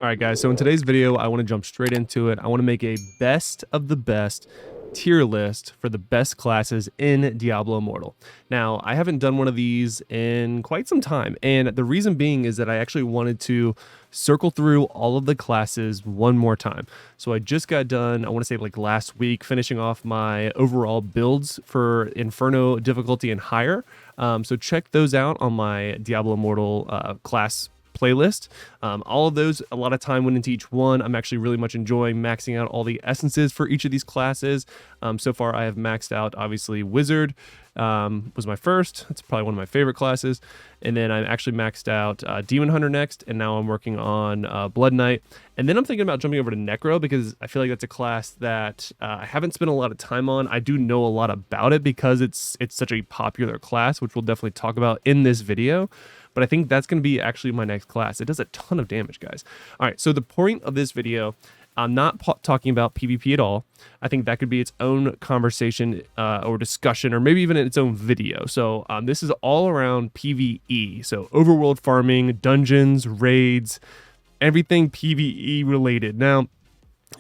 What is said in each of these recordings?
All right, guys, so in today's video, I want to jump straight into it. I want to make a best of the best tier list for the best classes in Diablo Immortal. Now, I haven't done one of these in quite some time, and the reason being is that I actually wanted to circle through all of the classes one more time. So I just got done, I want to say like last week, finishing off my overall builds for Inferno difficulty and higher. So check those out on my Diablo Immortal class playlist. All of those, a lot of time went into each one. I'm actually really much enjoying maxing out all the essences for each of these classes. So far I have maxed out, obviously, Wizard was my first. It's probably one of my favorite classes. And then I actually maxed out Demon Hunter next, and now I'm working on Blood Knight. And then I'm thinking about jumping over to Necro because I feel like that's a class that I haven't spent a lot of time on. I do know a lot about it because it's such a popular class, which we'll definitely talk about in this video. But I think that's going to be actually my next class. It does a ton of damage, guys. All right, so the point of this video, I'm not talking about PvP at all. I think that could be its own conversation or discussion, or maybe even its own video. So this is all around PvE. So overworld farming, dungeons, raids, everything PvE related. Now,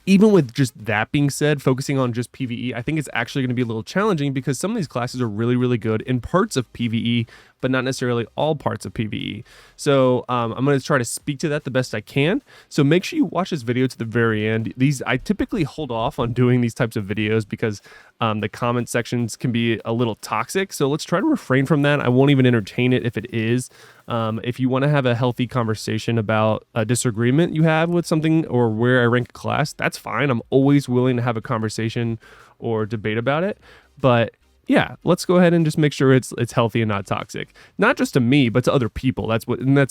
even with just that being said, focusing on just PvE, I think it's actually going to be a little challenging because some of these classes are really, really good in parts of PvE, but not necessarily all parts of PvE. So I'm going to try to speak to that the best I can. So make sure you watch this video to the very end. I typically hold off on doing these types of videos because the comment sections can be a little toxic. So let's try to refrain from that. I won't even entertain it if it is. If you want to have a healthy conversation about a disagreement you have with something or where I rank a class, that's fine. I'm always willing to have a conversation or debate about it. But yeah, let's go ahead and just make sure it's healthy and not toxic. Not just to me, but to other people. That's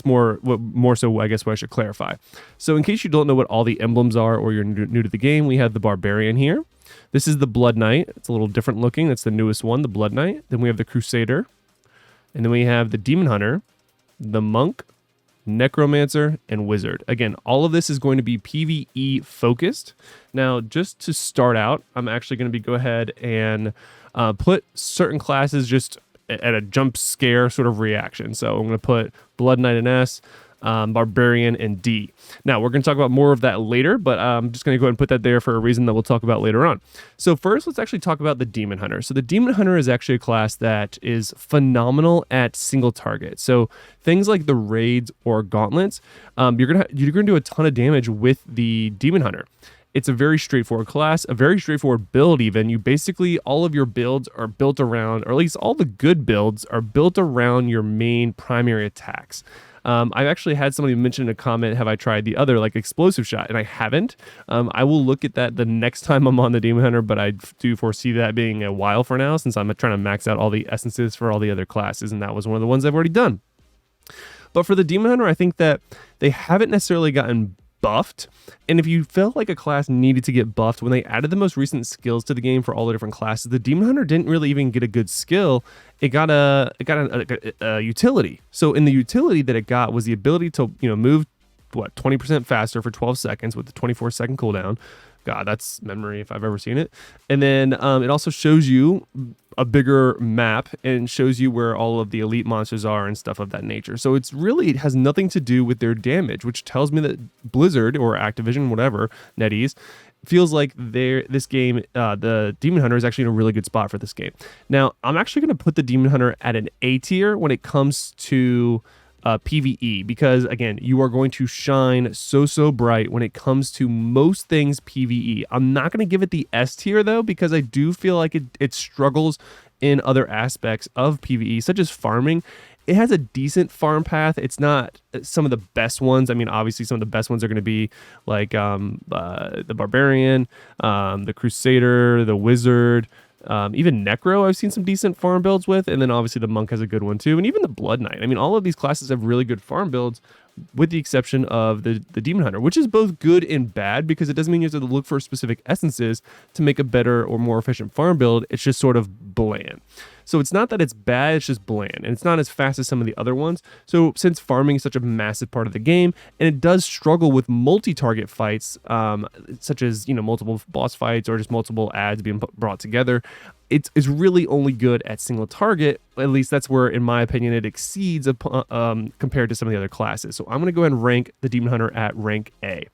more so, I guess, what I should clarify. So in case you don't know what all the emblems are or you're new to the game, we have the Barbarian here. This is the Blood Knight. It's a little different looking. That's the newest one, the Blood Knight. Then we have the Crusader. And then we have the Demon Hunter, the Monk, Necromancer, and Wizard. Again, all of this is going to be PvE focused. Now, just to start out, I'm actually going to go ahead and put certain classes just at a jump scare sort of reaction. So I'm going to put Blood Knight in S, Barbarian in D. Now, we're going to talk about more of that later, but I'm just going to go ahead and put that there for a reason that we'll talk about later on. So first, let's actually talk about the Demon Hunter. So the Demon Hunter is actually a class that is phenomenal at single target. So things like the raids or gauntlets, you're gonna do a ton of damage with the Demon Hunter. It's a very straightforward class, a very straightforward build even. You basically, all of your builds are built around, or at least all the good builds are built around your main primary attacks. I've actually had somebody mention in a comment, have I tried the other, like Explosive Shot? And I haven't. I will look at that the next time I'm on the Demon Hunter, but I do foresee that being a while for now since I'm trying to max out all the essences for all the other classes, and that was one of the ones I've already done. But for the Demon Hunter, I think that they haven't necessarily gotten buffed, and if you felt like a class needed to get buffed, when they added the most recent skills to the game for all the different classes, the Demon Hunter didn't really even get a good skill. It got a utility. So in the utility that it got was the ability to move 20% faster for 12 seconds with the 24-second cooldown. God, that's memory if I've ever seen it. And then it also shows you a bigger map and shows you where all of the elite monsters are and stuff of that nature. So it has nothing to do with their damage, which tells me that Blizzard or Activision, whatever, NetEase, feels like this game, the Demon Hunter is actually in a really good spot for this game. Now, I'm actually going to put the Demon Hunter at an A tier when it comes to PvE, because again, you are going to shine so bright when it comes to most things PvE. I'm not going to give it the S tier though, because I do feel like it struggles in other aspects of PvE, such as farming. It has a decent farm path. It's not some of the best ones. I mean, obviously some of the best ones are going to be like the Barbarian, the Crusader, the Wizard, even Necro I've seen some decent farm builds with, and then obviously the Monk has a good one too, and even the Blood Knight. I mean, all of these classes have really good farm builds, with the exception of the Demon Hunter, which is both good and bad, because it doesn't mean you have to look for specific essences to make a better or more efficient farm build. It's just sort of bland. So it's not that it's bad, it's just bland, and it's not as fast as some of the other ones. So since farming is such a massive part of the game, and it does struggle with multi-target fights, such as, multiple boss fights or just multiple ads being brought together, it's really only good at single target. At least that's where, in my opinion, it exceeds compared to some of the other classes. So I'm going to go ahead and rank the Demon Hunter at rank A.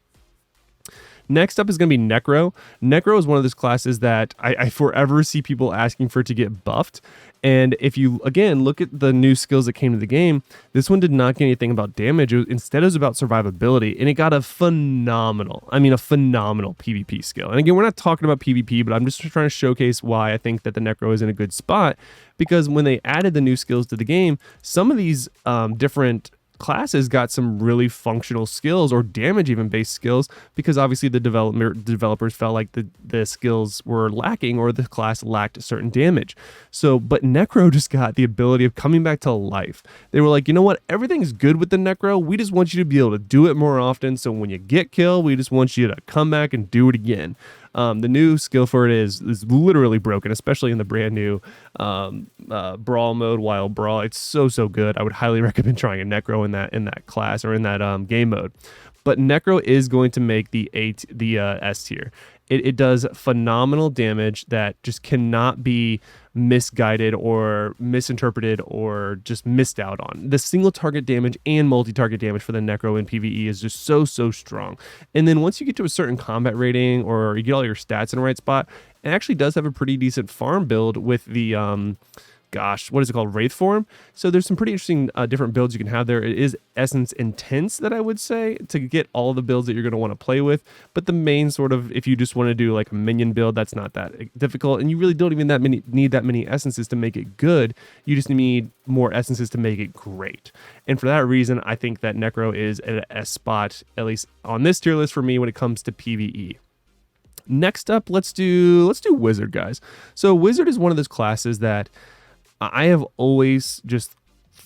Next up is going to be Necro. Necro is one of those classes that I forever see people asking for to get buffed. And if you, again, look at the new skills that came to the game, this one did not get anything about damage. Instead, it was about survivability. And it got a phenomenal PvP skill. And again, we're not talking about PvP, but I'm just trying to showcase why I think that the Necro is in a good spot. Because when they added the new skills to the game, some of these different classes got some really functional skills or damage even based skills, because obviously the developers felt like the skills were lacking or the class lacked certain damage. So, but Necro just got the ability of coming back to life. They were like, you know what, everything's good with the Necro. We just want you to be able to do it more often. So when you get killed, we just want you to come back and do it again. The new skill for it is literally broken, especially in the brand new brawl mode, Wild Brawl. It's so good. I would highly recommend trying a Necro in that class or in that game mode. But Necro is going to make the S tier. It does phenomenal damage that just cannot be misguided or misinterpreted or just missed out on. The single target damage and multi-target damage for the Necro in PvE is just so strong. And then once you get to a certain combat rating or you get all your stats in the right spot, it actually does have a pretty decent farm build with the what is it called? Wraith form. So there's some pretty interesting different builds you can have there. It is essence intense, that I would say, to get all the builds that you're going to want to play with. But the main sort of, if you just want to do like a minion build, that's not that difficult. And you really don't even need that many essences to make it good. You just need more essences to make it great. And for that reason, I think that Necro is at a spot, at least on this tier list for me, when it comes to PvE. Next up, let's do Wizard, guys. So Wizard is one of those classes that I have always just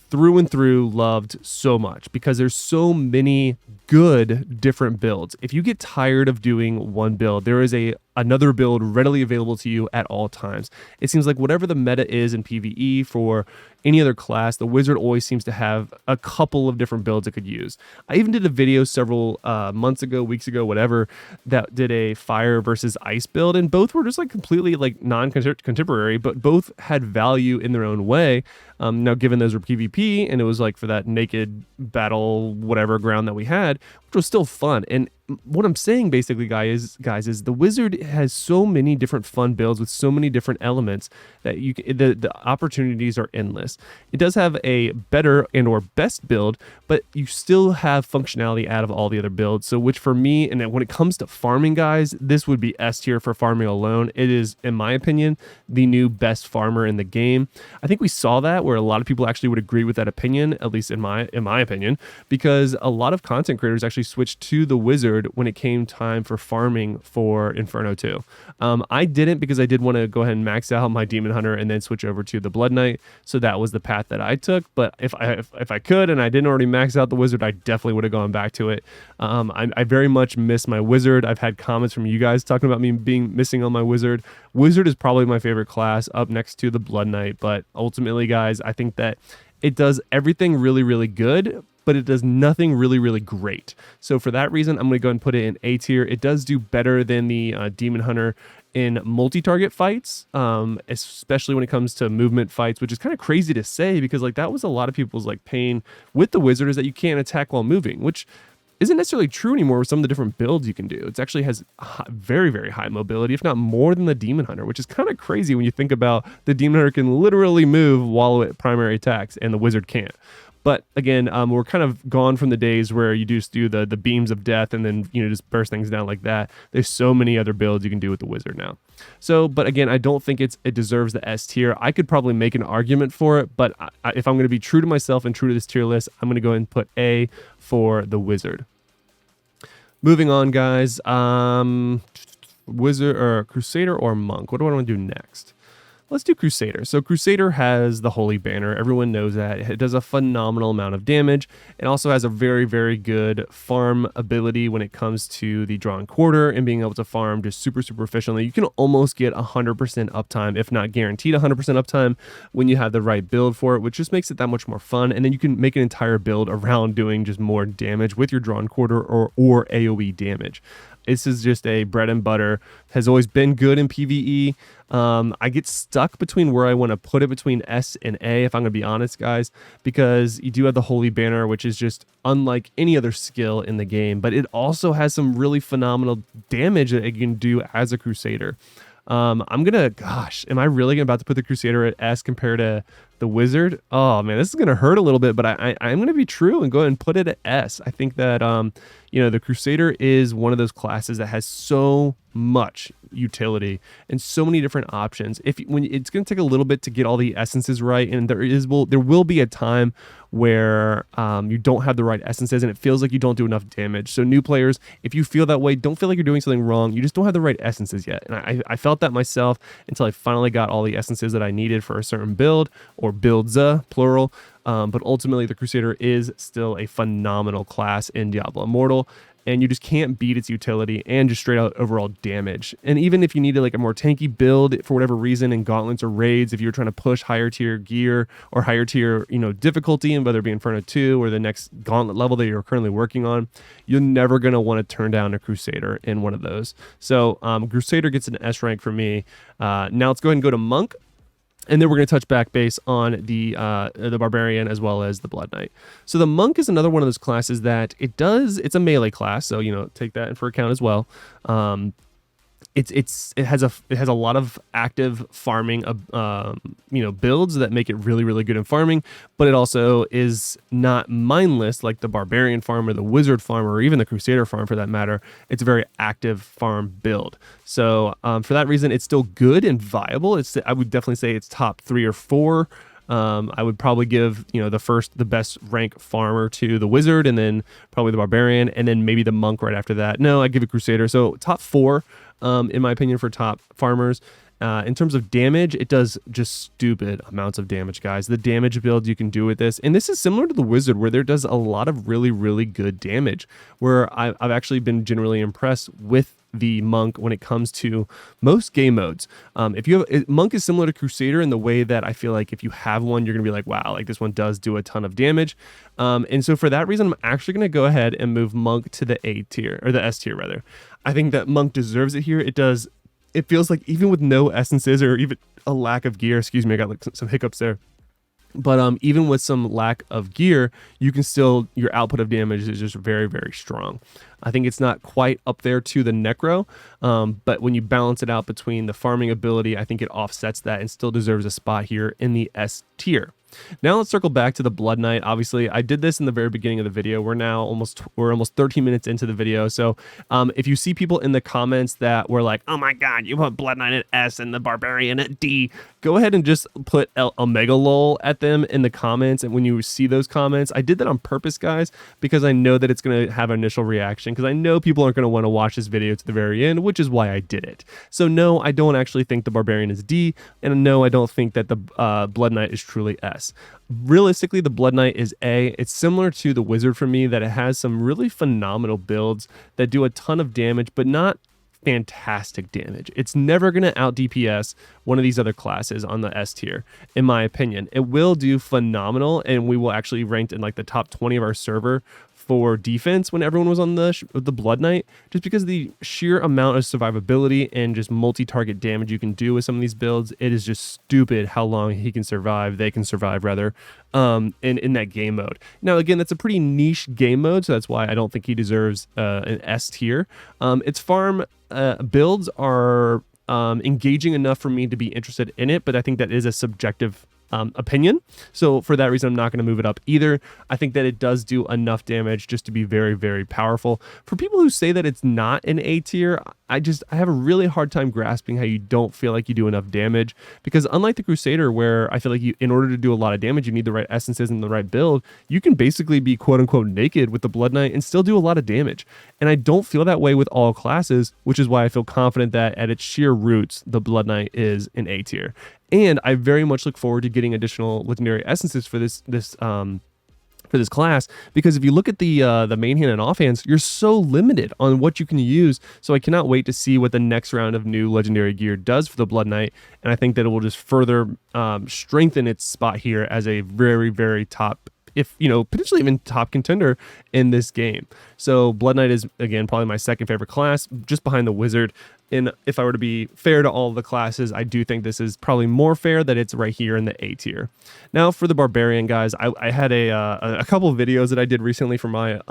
through and through loved so much, because there's so many good different builds. If you get tired of doing one build, there is another build readily available to you at all times. It seems like whatever the meta is in PvE for any other class, the Wizard always seems to have a couple of different builds it could use. I even did a video several months ago, weeks ago, whatever, that did a fire versus ice build, and both were just like completely like non-contemporary, but both had value in their own way. Now, given those were PvP and it was like for that naked battle, whatever ground that we had, which was still fun. And what I'm saying basically, guys, is the Wizard has so many different fun builds with so many different elements that the opportunities are endless. It does have a better and or best build, but you still have functionality out of all the other builds. So which for me, and when it comes to farming, guys, this would be S tier for farming alone. It is, in my opinion, the new best farmer in the game. I think we saw that where a lot of people actually would agree with that opinion, at least in my opinion, because a lot of content creators actually switched to the Wizard when it came time for farming for Inferno 2. I didn't, because I did want to go ahead and max out my Demon Hunter and then switch over to the Blood Knight. So that was the path that I took. But if I could and I didn't already max out the Wizard, I definitely would have gone back to it. I very much miss my Wizard. I've had comments from you guys talking about me missing on my Wizard. Wizard is probably my favorite class, up next to the Blood Knight. But ultimately, guys, I think that it does everything really, really good, but it does nothing really, really great. So for that reason, I'm going to go ahead and put it in A tier. It does do better than the Demon Hunter in multi-target fights, especially when it comes to movement fights, which is kind of crazy to say, because like that was a lot of people's like pain with the Wizard, is that you can't attack while moving, which isn't necessarily true anymore with some of the different builds you can do. It actually has very, very high mobility, if not more than the Demon Hunter, which is kind of crazy when you think about the Demon Hunter can literally move while it primary attacks and the Wizard can't. But again, we're kind of gone from the days where you just do the beams of death and then, just burst things down like that. There's so many other builds you can do with the Wizard now. So, but again, I don't think it deserves the S tier. I could probably make an argument for it, but if I'm going to be true to myself and true to this tier list, I'm going to go ahead and put A for the Wizard. Moving on, guys. Wizard or Crusader or Monk? What do I want to do next? let's do Crusader. So Crusader has the Holy Banner. Everyone knows that. It does a phenomenal amount of damage. It also has a very, very good farm ability when it comes to the Drawn Quarter and being able to farm just super, super efficiently. You can almost get 100% uptime, if not guaranteed 100% uptime, when you have the right build for it, which just makes it that much more fun. And then you can make an entire build around doing just more damage with your Drawn Quarter or AoE damage. This is just a bread and butter, has always been good in PvE. I get stuck between where I want to put it between S and A, if I'm going to be honest, guys, because you do have the Holy Banner, which is just unlike any other skill in the game, but it also has some really phenomenal damage that it can do as a Crusader. Gosh, am I really about to put the Crusader at S compared to the Wizard? Oh man, this is gonna hurt a little bit, but I'm gonna be true and go ahead and put it at S. I think that the Crusader is one of those classes that has so much utility and so many different options. When it's gonna take a little bit to get all the essences right, and there will be a time where you don't have the right essences and it feels like you don't do enough damage. So new players, if you feel that way, don't feel like you're doing something wrong. You just don't have the right essences yet. And I felt that myself until I finally got all the essences that I needed for a certain build, or builds, plural. But ultimately, the Crusader is still a phenomenal class in Diablo Immortal, and you just can't beat its utility and just straight out overall damage. And even if you needed like a more tanky build for whatever reason in gauntlets or raids, if you're trying to push higher tier gear or higher tier, difficulty, and whether it be Inferno 2 or the next gauntlet level that you're currently working on, you're never going to want to turn down a Crusader in one of those. So Crusader gets an S rank for me. Now let's go ahead and go to Monk. And then we're going to touch back base on the Barbarian as well as the Blood Knight. So the Monk is another one of those classes that it's a melee class, so take that in for account as well. It has a lot of active farming builds that make it really, really good in farming, but it also is not mindless like the Barbarian farm or the Wizard farm or even the Crusader farm for that matter. It's a very active farm build. So for that reason, it's still good and viable. I would definitely say it's top 3 or 4. I would probably give the best rank farmer to the Wizard, and then probably the Barbarian, and then maybe the Monk right after that. No, I give it Crusader. So top 4 in my opinion for top farmers. In terms of damage, it does just stupid amounts of damage, guys. The damage build you can do with this, and this is similar to the Wizard, where there does a lot of really, really good damage, where I've actually been generally impressed with the Monk when it comes to most game modes. Monk is similar to Crusader in the way that I feel like if you have one, you're gonna be like, wow, like this one does do a ton of damage. And so for that reason, I'm actually gonna go ahead and move Monk to the A tier, or the S tier rather. I think that Monk deserves it here. It feels like even with no essences or even a lack of gear, excuse me, I got like some hiccups there. But even with some lack of gear, your output of damage is just very, very strong. I think it's not quite up there to the Necro, but when you balance it out between the farming ability, I think it offsets that and still deserves a spot here in the S tier. Now let's circle back to the Blood Knight. Obviously, I did this in the very beginning of the video. We're almost 13 minutes into the video. So if you see people in the comments that were like, oh my god, you put Blood Knight at S and the Barbarian at D, go ahead and just put Omega lol at them in the comments. And when you see those comments, I did that on purpose, guys, because I know that it's going to have an initial reaction, because I know people aren't going to want to watch this video to the very end, which is why I did it. So no, I don't actually think the Barbarian is D, and no, I don't think that the Blood Knight is truly S. Realistically, the Blood Knight is A. It's similar to the Wizard for me, that it has some really phenomenal builds that do a ton of damage, but not fantastic damage. It's never going to out DPS one of these other classes on the S tier, in my opinion. It will do phenomenal, and we will actually rank in like the top 20 of our server for defense when everyone was on the Blood Knight, just because of the sheer amount of survivability and just multi-target damage you can do with some of these builds. It is just stupid how long they can survive rather, in that game mode. Now again, that's a pretty niche game mode, so that's why I don't think he deserves an S tier. Its farm builds are engaging enough for me to be interested in it, but I think that is a subjective opinion. So for that reason, I'm not going to move it up either. I think that it does do enough damage just to be very, very powerful. For people who say that it's not an A tier, I have a really hard time grasping how you don't feel like you do enough damage, because unlike the Crusader, where I feel like in order to do a lot of damage, you need the right essences and the right build, you can basically be quote unquote naked with the Blood Knight and still do a lot of damage. And I don't feel that way with all classes, which is why I feel confident that at its sheer roots, the Blood Knight is an A tier. And I very much look forward to getting additional legendary essences for this class, because if you look at the main hand and offhands, you're so limited on what you can use. So I cannot wait to see what the next round of new legendary gear does for the Blood Knight, and I think that it will just further strengthen its spot here as a very, very top, if potentially even top contender in this game. So Blood Knight is, again, probably my second favorite class, just behind the Wizard. And if I were to be fair to all of the classes, I do think this is probably more fair that it's right here in the A tier. Now for the Barbarian, guys, I had a couple of videos that I did recently for my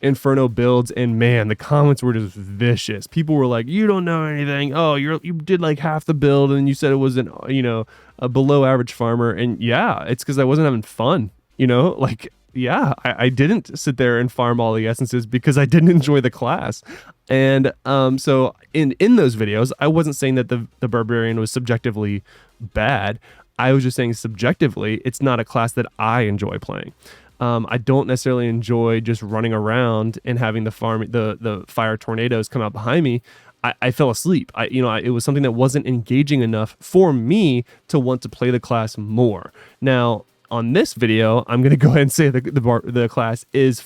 Inferno builds, and man, the comments were just vicious. People were like, "You don't know anything. Oh, you did like half the build, and you said it was a below average farmer." And yeah, it's because I wasn't having fun. Yeah, I didn't sit there and farm all the essences because I didn't enjoy the class. And so in those videos, I wasn't saying that the Barbarian was subjectively bad. I was just saying subjectively, it's not a class that I enjoy playing. I don't necessarily enjoy just running around and having the fire tornadoes come out behind me. I fell asleep. It was something that wasn't engaging enough for me to want to play the class more. Now, on this video, I'm going to go ahead and say the class is,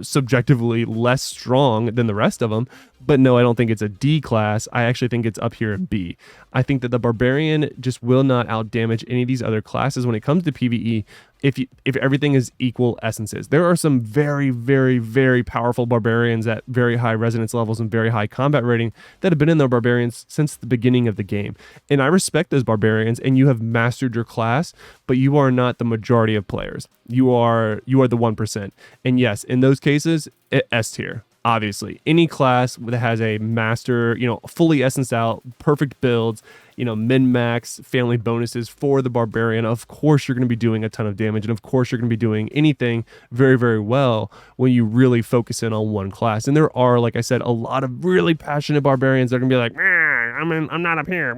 subjectively less strong than the rest of them. But no, I don't think it's a D class. I actually think it's up here in B. I think that the Barbarian just will not outdamage any of these other classes when it comes to PvE if everything is equal essences. There are some very, very, very powerful Barbarians at very high resonance levels and very high combat rating that have been in the Barbarians since the beginning of the game. And I respect those Barbarians, and you have mastered your class, but you are not the majority of players. You are the 1%. And yes, in those cases, S tier. Obviously, any class that has a master, fully essenced out, perfect builds, min-max family bonuses for the Barbarian, of course you're going to be doing a ton of damage, and of course you're going to be doing anything very, very well when you really focus in on one class. And there are, like I said, a lot of really passionate Barbarians that are going to be like, I'm not up here,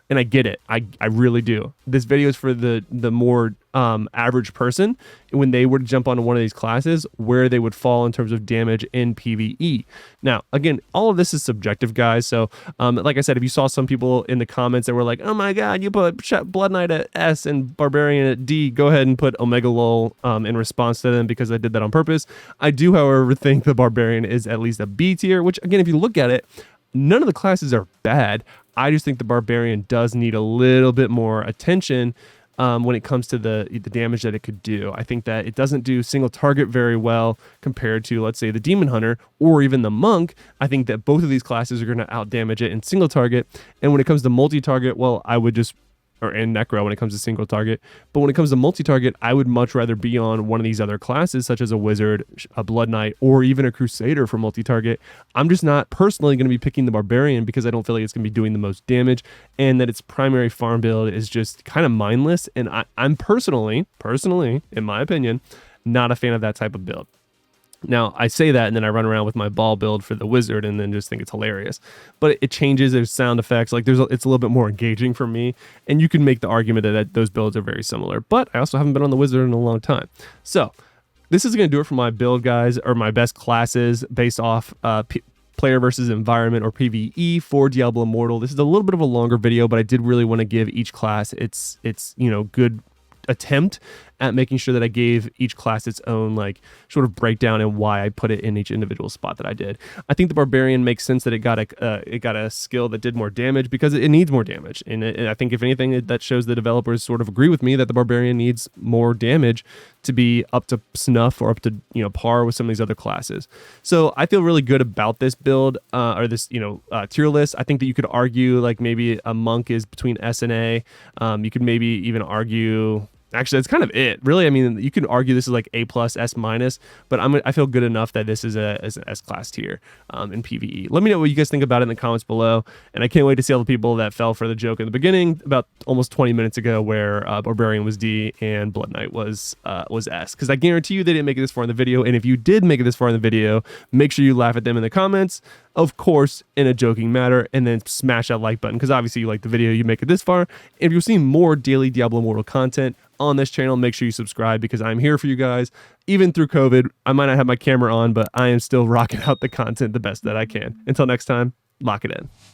and I get it. I really do. This video is for the more average person, when they were to jump onto one of these classes, where they would fall in terms of damage in PvE. Now, again, all of this is subjective, guys. So, like I said, if you saw some people in the comments that were like, "Oh my God, you put Blood Knight at S and Barbarian at D," go ahead and put Omega Lol in response to them, because I did that on purpose. I do, however, think the Barbarian is at least a B tier, which, again, if you look at it, none of the classes are bad. I just think the Barbarian does need a little bit more attention when it comes to the damage that it could do. I think that it doesn't do single target very well compared to, let's say, the Demon Hunter or even the Monk. I think that both of these classes are going to out damage it in single target. And when it comes to multi-target, well, I would just, or in Necro when it comes to single target. But when it comes to multi-target, I would much rather be on one of these other classes, such as a Wizard, a Blood Knight, or even a Crusader for multi-target. I'm just not personally going to be picking the Barbarian because I don't feel like it's going to be doing the most damage, and that its primary farm build is just kind of mindless. And I'm personally, in my opinion, not a fan of that type of build. Now, I say that, and then I run around with my ball build for the Wizard and then just think it's hilarious. But it changes, there's sound effects, it's a little bit more engaging for me, and you can make the argument that those builds are very similar. But I also haven't been on the Wizard in a long time. So, this is going to do it for my build, guys, or my best classes based off player versus environment, or PvE, for Diablo Immortal. This is a little bit of a longer video, but I did really want to give each class its good attempt at making sure that I gave each class its own sort of breakdown and why I put it in each individual spot that I did. I think the Barbarian makes sense that it got a skill that did more damage because it needs more damage, and I think if anything that shows the developers sort of agree with me that the Barbarian needs more damage to be up to snuff or up to par with some of these other classes. So I feel really good about this build or this tier list. I think that you could argue maybe a Monk is between S and A. You could maybe even argue. Actually, that's kind of it. Really, I mean, you can argue this is like A+, S-, but I feel good enough that this is an S-class tier in PvE. Let me know what you guys think about it in the comments below, and I can't wait to see all the people that fell for the joke in the beginning about almost 20 minutes ago where Barbarian was D and Blood Knight was S, because I guarantee you they didn't make it this far in the video, and if you did make it this far in the video, make sure you laugh at them in the comments. of course, in a joking matter, and then smash that like button because obviously you like the video, you make it this far. If you're seeing more daily Diablo Immortal content on this channel, make sure you subscribe because I'm here for you guys. Even through COVID, I might not have my camera on, but I am still rocking out the content the best that I can. Until next time, lock it in.